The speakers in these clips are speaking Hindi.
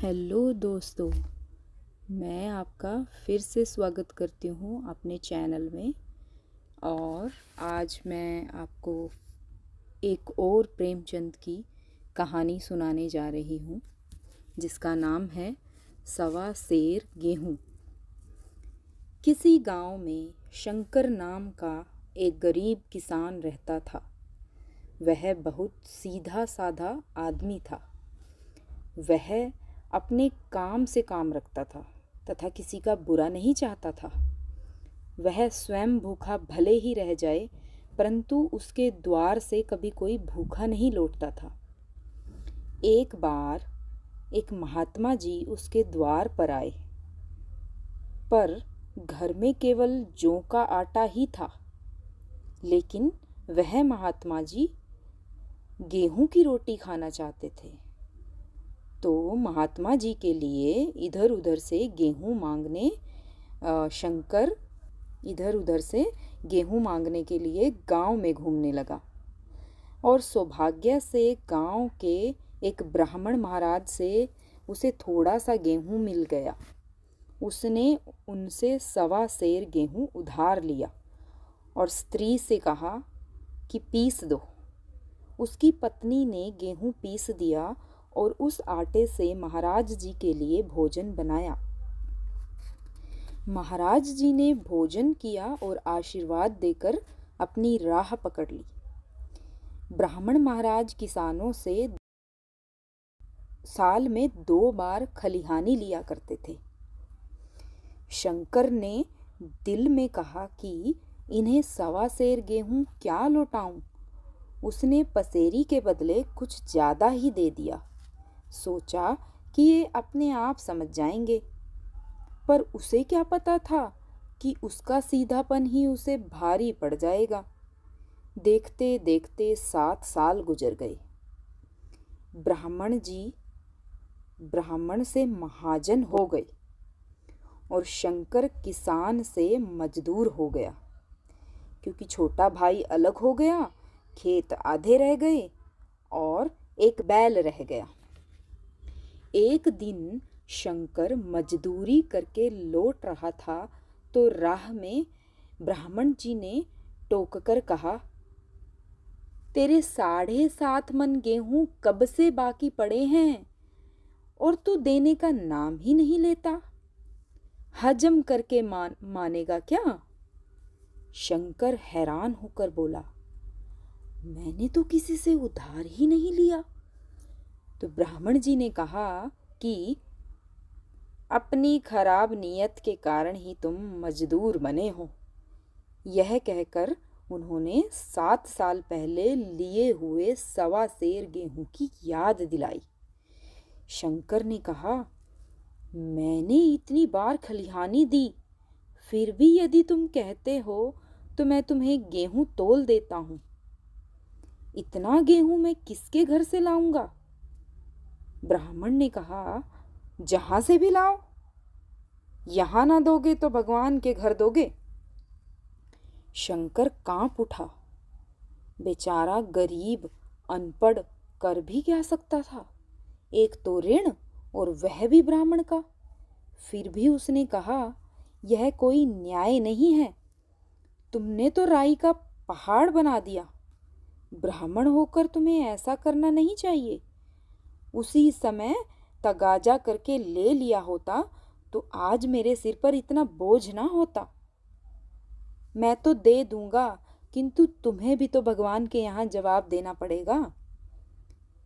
हेलो दोस्तों, मैं आपका फिर से स्वागत करती हूँ अपने चैनल में। और आज मैं आपको एक और प्रेमचंद की कहानी सुनाने जा रही हूँ, जिसका नाम है सवा सेर गेहूँ। किसी गांव में शंकर नाम का एक गरीब किसान रहता था। वह बहुत सीधा साधा आदमी था। वह अपने काम से काम रखता था तथा किसी का बुरा नहीं चाहता था। वह स्वयं भूखा भले ही रह जाए, परंतु उसके द्वार से कभी कोई भूखा नहीं लौटता था। एक बार एक महात्मा जी उसके द्वार पर आए, पर घर में केवल जौ का आटा ही था। लेकिन वह महात्मा जी गेहूं की रोटी खाना चाहते थे। तो महात्मा जी के लिए इधर उधर से गेहूं मांगने शंकर इधर उधर से गेहूं मांगने के लिए गांव में घूमने लगा। और सौभाग्य से गांव के एक ब्राह्मण महाराज से उसे थोड़ा सा गेहूं मिल गया। उसने उनसे सवा सेर गेहूं उधार लिया और स्त्री से कहा कि पीस दो। उसकी पत्नी ने गेहूं पीस दिया और उस आटे से महाराज जी के लिए भोजन बनाया। महाराज जी ने भोजन किया और आशीर्वाद देकर अपनी राह पकड़ ली। ब्राह्मण महाराज किसानों से साल में 2 बार खलिहानी लिया करते थे। शंकर ने दिल में कहा कि इन्हें सवा सेर गेहूं क्या लौटाऊं। उसने पसेरी के बदले कुछ ज्यादा ही दे दिया। सोचा कि ये अपने आप समझ जाएंगे, पर उसे क्या पता था कि उसका सीधापन ही उसे भारी पड़ जाएगा। देखते देखते 7 साल गुजर गए। ब्राह्मण जी ब्राह्मण से महाजन हो गए और शंकर किसान से मजदूर हो गया। क्योंकि छोटा भाई अलग हो गया, खेत आधे रह गए और एक बैल रह गया। एक दिन शंकर मजदूरी करके लौट रहा था तो राह में ब्राह्मण जी ने टोककर कहा, तेरे 7.5 मन गेहूं कब से बाकी पड़े हैं और तू देने का नाम ही नहीं लेता। हजम करके मानेगा क्या? शंकर हैरान होकर बोला, मैंने तो किसी से उधार ही नहीं लिया। तो ब्राह्मण जी ने कहा कि अपनी खराब नीयत के कारण ही तुम मजदूर बने हो। यह कहकर उन्होंने 7 साल पहले लिए हुए सवा सेर गेहूं की याद दिलाई। शंकर ने कहा, मैंने इतनी बार खलिहानी दी, फिर भी यदि तुम कहते हो तो मैं तुम्हें गेहूं तोल देता हूं। इतना गेहूं मैं किसके घर से लाऊंगा? ब्राह्मण ने कहा, जहां से भी लाओ। यहां ना दोगे तो भगवान के घर दोगे। शंकर कांप उठा। बेचारा गरीब अनपढ़ कर भी क्या सकता था? एक तो ऋण और वह भी ब्राह्मण का। फिर भी उसने कहा, यह कोई न्याय नहीं है। तुमने तो राई का पहाड़ बना दिया। ब्राह्मण होकर तुम्हें ऐसा करना नहीं चाहिए। उसी समय तगाजा करके ले लिया होता तो आज मेरे सिर पर इतना बोझ ना होता। मैं तो दे दूंगा, किंतु तुम्हें भी तो भगवान के यहाँ जवाब देना पड़ेगा।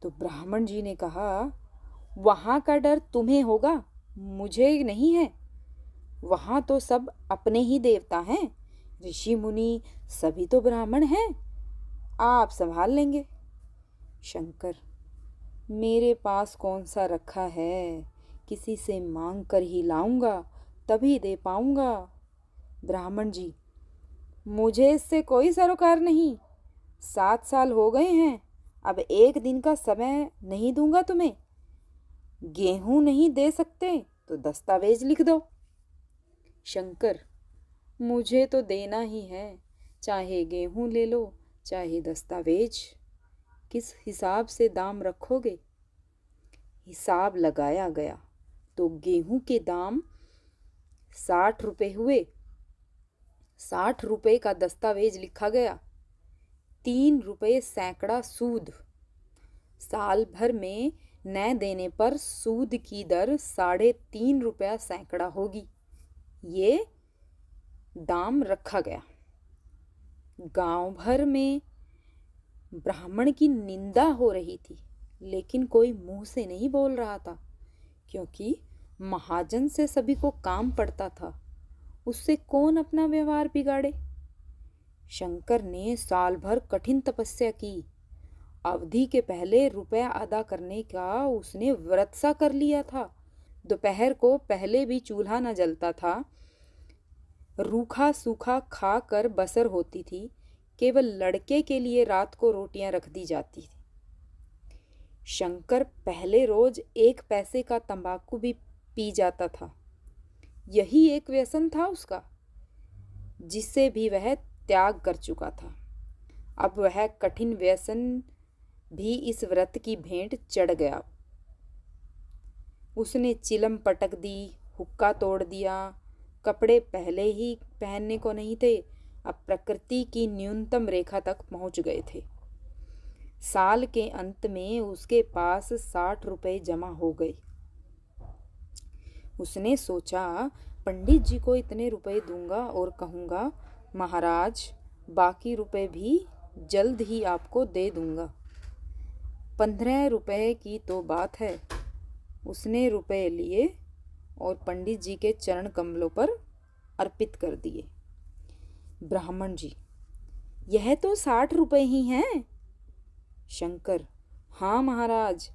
तो ब्राह्मण जी ने कहा, वहां का डर तुम्हें होगा, मुझे नहीं है। वहां तो सब अपने ही देवता हैं, ऋषि मुनि सभी तो ब्राह्मण हैं, आप संभाल लेंगे। शंकर, मेरे पास कौन सा रखा है, किसी से मांग कर ही लाऊंगा, तभी दे पाऊंगा। ब्राह्मण जी, मुझे इससे कोई सरोकार नहीं। 7 साल हो गए हैं, अब एक दिन का समय नहीं दूंगा तुम्हें। गेहूं नहीं दे सकते तो दस्तावेज लिख दो। शंकर, मुझे तो देना ही है, चाहे गेहूं ले लो चाहे दस्तावेज। किस हिसाब से दाम रखोगे? हिसाब लगाया गया तो गेहूं के दाम 60 रुपये हुए। 60 रुपये का दस्तावेज लिखा गया। 3 रुपये सैकड़ा सूद। साल भर में न देने पर सूद की दर 3.5 रुपया सैकड़ा होगी। ये दाम रखा गया। गांव भर में ब्राह्मण की निंदा हो रही थी, लेकिन कोई मुंह से नहीं बोल रहा था, क्योंकि महाजन से सभी को काम पड़ता था। उससे कौन अपना व्यवहार बिगाड़े। शंकर ने साल भर कठिन तपस्या की। अवधि के पहले रुपया अदा करने का उसने व्रत सा कर लिया था। दोपहर को पहले भी चूल्हा न जलता था। रूखा सूखा खा कर बसर होती थी। केवल लड़के के लिए रात को रोटियां रख दी जाती थी। शंकर पहले रोज 1 पैसे का तंबाकू भी पी जाता था। यही एक व्यसन था उसका, जिसे भी वह त्याग कर चुका था। अब वह कठिन व्यसन भी इस व्रत की भेंट चढ़ गया। उसने चिलम पटक दी, हुक्का तोड़ दिया। कपड़े पहले ही पहनने को नहीं थे, अब प्रकृति की न्यूनतम रेखा तक पहुंच गए थे। साल के अंत में उसके पास 60 रुपये जमा हो गए। उसने सोचा, पंडित जी को इतने रुपए दूंगा और कहूँगा, महाराज बाकी रुपए भी जल्द ही आपको दे दूंगा। 15 रुपये की तो बात है। उसने रुपए लिए और पंडित जी के चरण कमलों पर अर्पित कर दिए। ब्राह्मण जी, यह तो 60 रुपये ही हैं। शंकर, हाँ महाराज,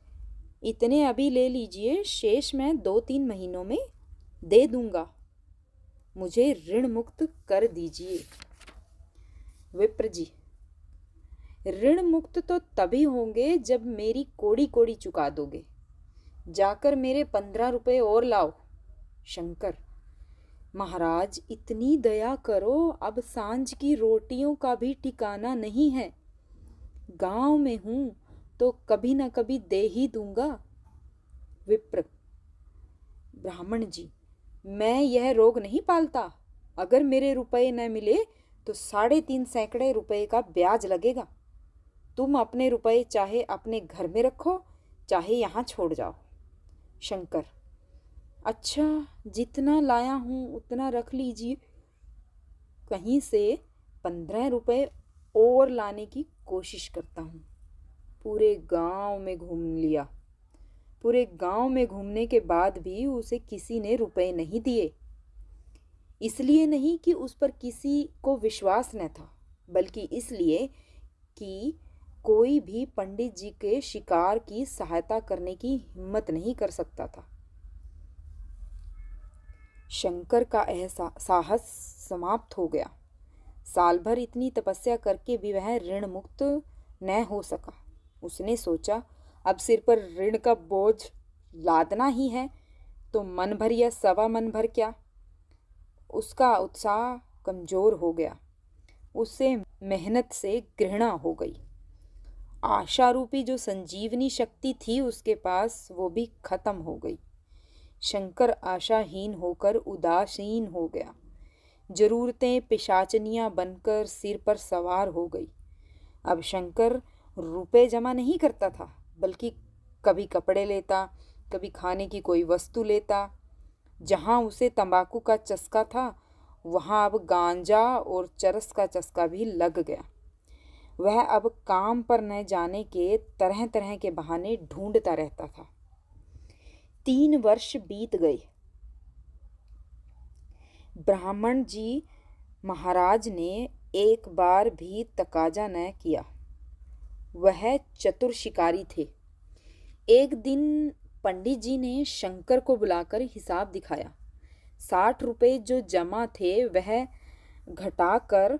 इतने अभी ले लीजिए, शेष मैं 2-3 महीनों में दे दूंगा। मुझे ऋण मुक्त कर दीजिए। विप्र जी, ऋण मुक्त तो तभी होंगे जब मेरी कोड़ी कोड़ी चुका दोगे। जाकर मेरे 15 रुपये और लाओ। शंकर, महाराज इतनी दया करो, अब सांझ की रोटियों का भी ठिकाना नहीं है। गांव में हूं तो कभी न कभी दे ही दूंगा। विप्र, ब्राह्मण जी, मैं यह रोग नहीं पालता। अगर मेरे रुपए न मिले तो 3.5 सैकड़े रुपए का ब्याज लगेगा। तुम अपने रुपए चाहे अपने घर में रखो, चाहे यहाँ छोड़ जाओ। शंकर, अच्छा, जितना लाया हूँ उतना रख लीजिए। कहीं से 15 रुपये और लाने की कोशिश करता हूँ। पूरे गांव में घूम लिया। पूरे गांव में घूमने के बाद भी उसे किसी ने रुपए नहीं दिए। इसलिए नहीं कि उस पर किसी को विश्वास न था, बल्कि इसलिए कि कोई भी पंडित जी के शिकार की सहायता करने की हिम्मत नहीं कर सकता था। शंकर का साहस समाप्त हो गया। साल भर इतनी तपस्या करके भी वह ऋण मुक्त न हो सका। उसने सोचा, अब सिर पर ऋण का बोझ लादना ही है तो मन भर या सवा मन भर क्या। उसका उत्साह कमजोर हो गया। उससे मेहनत से घृणा हो गई। आशा रूपी जो संजीवनी शक्ति थी उसके पास, वो भी खत्म हो गई। शंकर आशाहीन होकर उदासीन हो गया। जरूरतें पिशाचनियां बनकर सिर पर सवार हो गई। अब शंकर रुपए जमा नहीं करता था, बल्कि कभी कपड़े लेता, कभी खाने की कोई वस्तु लेता। जहाँ उसे तंबाकू का चस्का था, वहाँ अब गांजा और चरस का चस्का भी लग गया। वह अब काम पर न जाने के तरह तरह के बहाने ढूंढता रहता था। 3 वर्ष बीत गए। ब्राह्मण जी महाराज ने एक बार भी तकाजा न किया। वह चतुर शिकारी थे। एक दिन पंडित जी ने शंकर को बुलाकर हिसाब दिखाया। 60 रुपये जो जमा थे वह घटाकर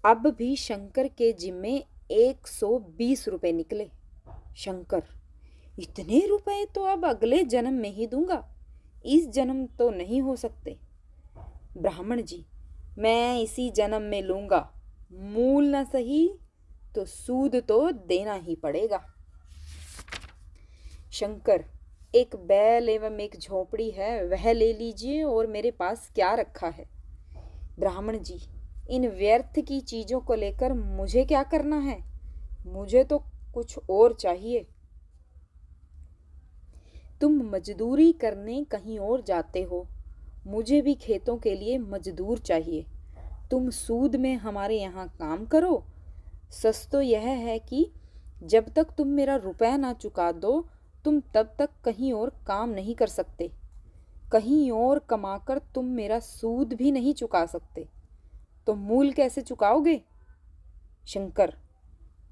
अब भी शंकर के जिम्मे 120 रुपये निकले। शंकर, इतने रुपए तो अब अगले जन्म में ही दूंगा, इस जन्म तो नहीं हो सकते। ब्राह्मण जी, मैं इसी जन्म में लूंगा। मूल न सही तो सूद तो देना ही पड़ेगा। शंकर, एक बैल एवं एक झोपड़ी है, वह ले लीजिए और मेरे पास क्या रखा है। ब्राह्मण जी, इन व्यर्थ की चीज़ों को लेकर मुझे क्या करना है? मुझे तो कुछ और चाहिए। तुम मजदूरी करने कहीं और जाते हो, मुझे भी खेतों के लिए मजदूर चाहिए। तुम सूद में हमारे यहाँ काम करो। सच तो यह है कि जब तक तुम मेरा रुपया ना चुका दो, तुम तब तक कहीं और काम नहीं कर सकते। कहीं और कमाकर तुम मेरा सूद भी नहीं चुका सकते, तो मूल कैसे चुकाओगे? शंकर,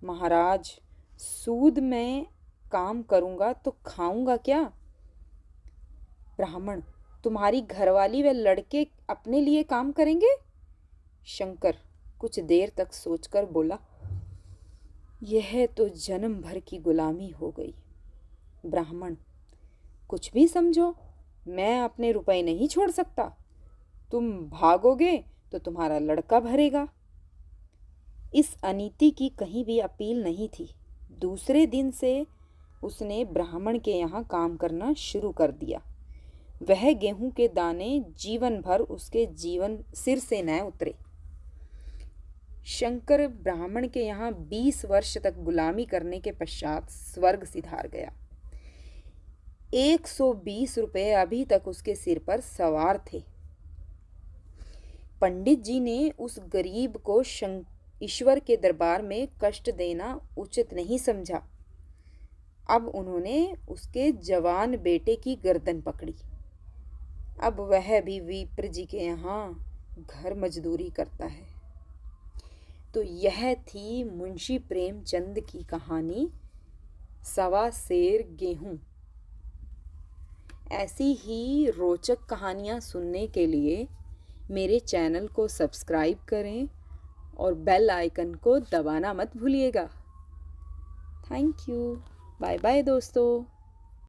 महाराज, सूद में काम करूंगा तो खाऊंगा क्या? ब्राह्मण, तुम्हारी घरवाली व लड़के अपने लिए काम करेंगे? शंकर कुछ देर तक सोचकर बोला, यह तो जन्म भर की गुलामी हो गई। ब्राह्मण, कुछ भी समझो, मैं अपने रुपए नहीं छोड़ सकता। तुम भागोगे तो तुम्हारा लड़का भरेगा। इस अनीति की कहीं भी अपील नहीं थी। दूसरे दिन से उसने ब्राह्मण के यहाँ काम करना शुरू कर दिया। वह गेहूं के दाने जीवन भर उसके जीवन सिर से न उतरे। शंकर ब्राह्मण के यहाँ 20 वर्ष तक गुलामी करने के पश्चात स्वर्ग सिधार गया। 120 रुपये अभी तक उसके सिर पर सवार थे। पंडित जी ने उस गरीब को ईश्वर के दरबार में कष्ट देना उचित नहीं समझा। अब उन्होंने उसके जवान बेटे की गर्दन पकड़ी। अब वह भी विप्र जी के यहाँ घर मजदूरी करता है। तो यह थी मुंशी प्रेमचंद की कहानी सवा सेर गेहूं। ऐसी ही रोचक कहानियाँ सुनने के लिए मेरे चैनल को सब्सक्राइब करें और बेल आइकन को दबाना मत भूलिएगा। Thank you. बाय बाय दोस्तों।